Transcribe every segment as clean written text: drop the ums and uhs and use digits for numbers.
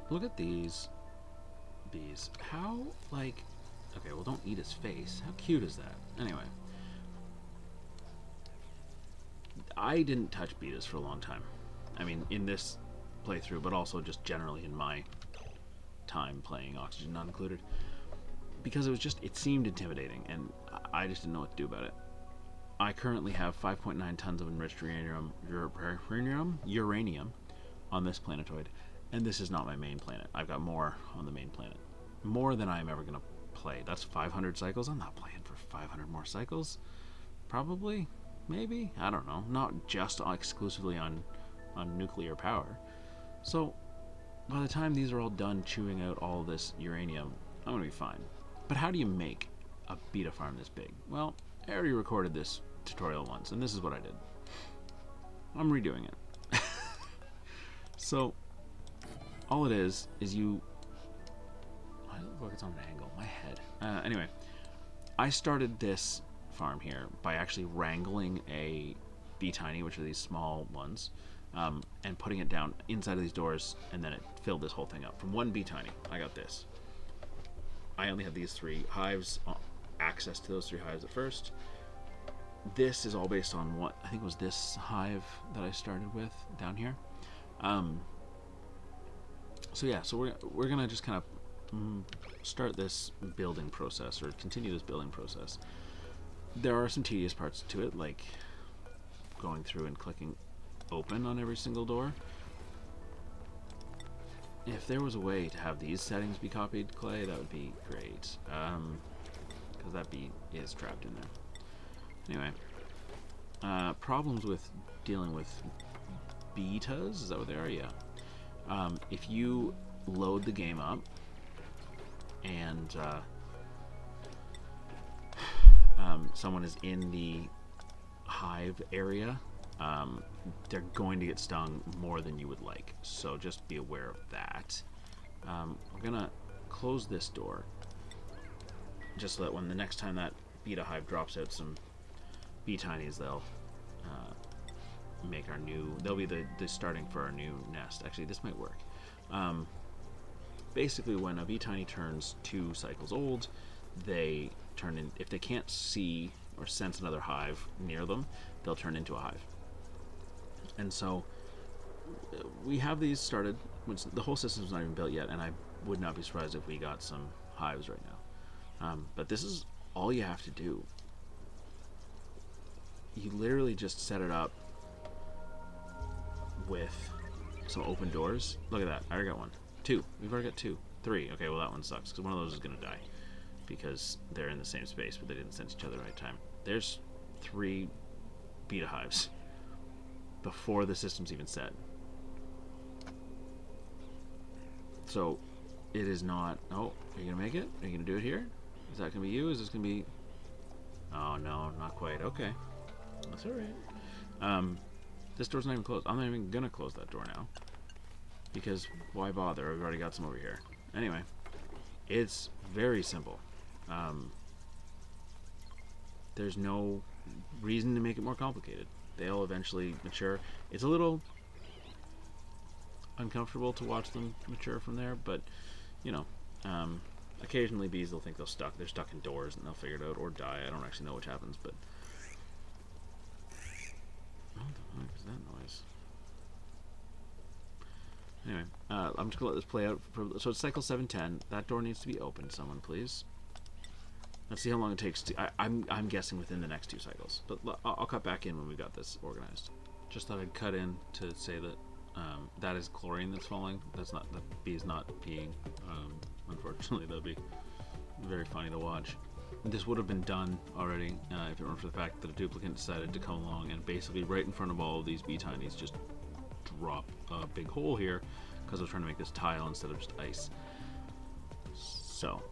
Look at these bees. How, like... Okay, well, don't eat his face. How cute is that? Anyway. I didn't touch betas for a long time. I mean, in this playthrough, but also just generally in my time playing Oxygen Not Included. Because it seemed intimidating, and I just didn't know what to do about it. I currently have 5.9 tons of enriched uranium on this planetoid, and this is not my main planet. I've got more on the main planet. More than I'm ever going to play. That's 500 cycles. I'm not playing for 500 more cycles. Probably. Maybe. I don't know. Not just exclusively on nuclear power. So, by the time these are all done chewing out all this uranium, I'm going to be fine. But how do you make a beta farm this big? Well, I already recorded this tutorial once, and this is what I did. I'm redoing it. So, all it is you... Why the fuck it's on an angle? My head. Anyway, I started this farm here by actually wrangling a bee tiny, which are these small ones, and putting it down inside of these doors, and then it filled this whole thing up. From one bee tiny, I got this. I only had these 3 hives, access to those 3 hives at first. This is all based on what I think was this hive that I started with down here. So yeah, so we're gonna just kind of start this building process, or continue this building process. There are some tedious parts to it, like going through and clicking open on every single door. If there was a way to have these settings be copied, Clay, that would be great. Because that bee is trapped in there. Anyway, problems with dealing with betas, is that what they are? Yeah. If you load the game up and someone is in the hive area, they're going to get stung more than you would like. So just be aware of that. We're gonna close this door just so that when the next time that beta hive drops out some bee tinies, they'll make our new... They'll be the starting for our new nest. Actually, this might work. Basically, when a bee tiny turns 2 cycles old, they turn in... If they can't see or sense another hive near them, they'll turn into a hive. And so we have these started. The whole system's not even built yet, and I would not be surprised if we got some hives right now. But this is all you have to do. You literally just set it up with some open doors. Look at that. I already got 1. 2. We've already got 2. 3. Okay, well that one sucks, because one of those is going to die. Because they're in the same space, but they didn't sense each other at the right time. There's 3 beta hives before the system's even set. So it is not... Oh, are you gonna make it? Are you gonna do it here? Is that gonna be you? Is this gonna be... Oh no, not quite. Okay, that's alright. This door's not even closed. I'm not even gonna close that door now, because why bother? I've already got some over here. Anyway, it's very simple. There's no reason to make it more complicated. They'll eventually mature. It's a little uncomfortable to watch them mature from there, but you know, occasionally bees will think they're stuck in doors, and they'll figure it out or die. I don't actually know which happens, but what the heck is that noise? Anyway, I'm just gonna let this play out. So it's cycle 710. That door needs to be opened. Someone, please. Let's see how long it takes to... I'm guessing within the next 2 cycles. But I'll cut back in when we got this organized. Just thought I'd cut in to say that that is chlorine that's falling. That's not... The bee is not peeing. Unfortunately, that'd be very funny to watch. This would have been done already if it weren't for the fact that a duplicant decided to come along and basically right in front of all of these bee tinies just drop a big hole here because I was trying to make this tile instead of just ice. So...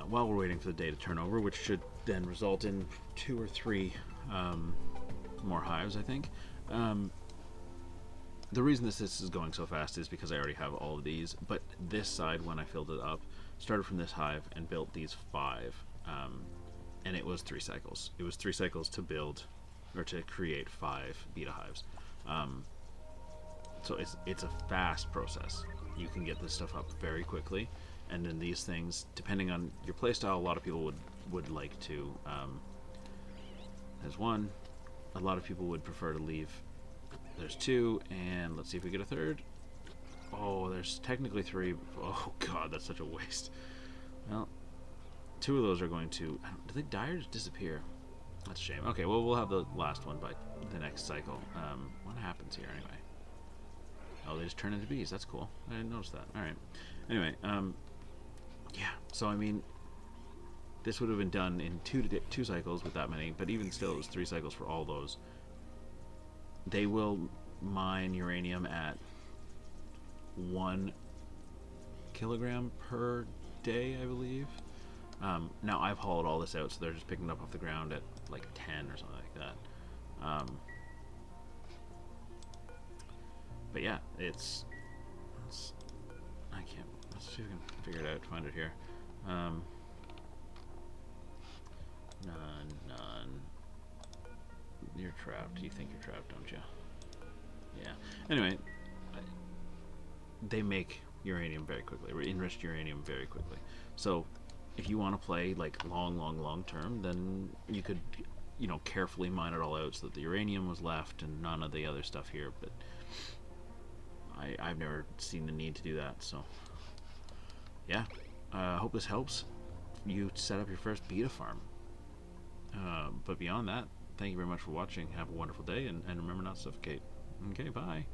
while we're waiting for the day to turn over, which should then result in 2 or 3 more hives, I think. The reason this is going so fast is because I already have all of these, but this side, when I filled it up, started from this hive and built these 5, and it was 3 cycles. It was 3 cycles to build, or to create 5 beta hives. So it's a fast process. you can get this stuff up very quickly. And then these things, depending on your playstyle, a lot of people would like to. There's one. A lot of people would prefer to leave. There's two, and let's see if we get a third. Oh, there's technically three. Oh god, that's such a waste. Well, two of those are going to. Do they die or just disappear? That's a shame. Okay, well, we'll have the last one by the next cycle. What happens here anyway? Oh, they just turn into bees. That's cool. I didn't notice that. All right. Anyway, yeah. So I mean, this would have been done in two cycles with that many, but even still, it was 3 cycles for all those. They will mine uranium at 1 kilogram per day, I believe. Now I've hauled all this out, so they're just picking it up off the ground at like 10 or something like that. But yeah, it's I can't. Let's see if we can figure it out. Find it here. None. You're trapped. You think you're trapped, don't you? Yeah. Anyway, they make uranium very quickly, or enriched uranium very quickly. So if you want to play like long term, then you could, carefully mine it all out so that the uranium was left and none of the other stuff here. But I've never seen the need to do that. So yeah, hope this helps you set up your first Beeta farm. But beyond that, thank you very much for watching. Have a wonderful day, and remember not to suffocate. Okay, bye.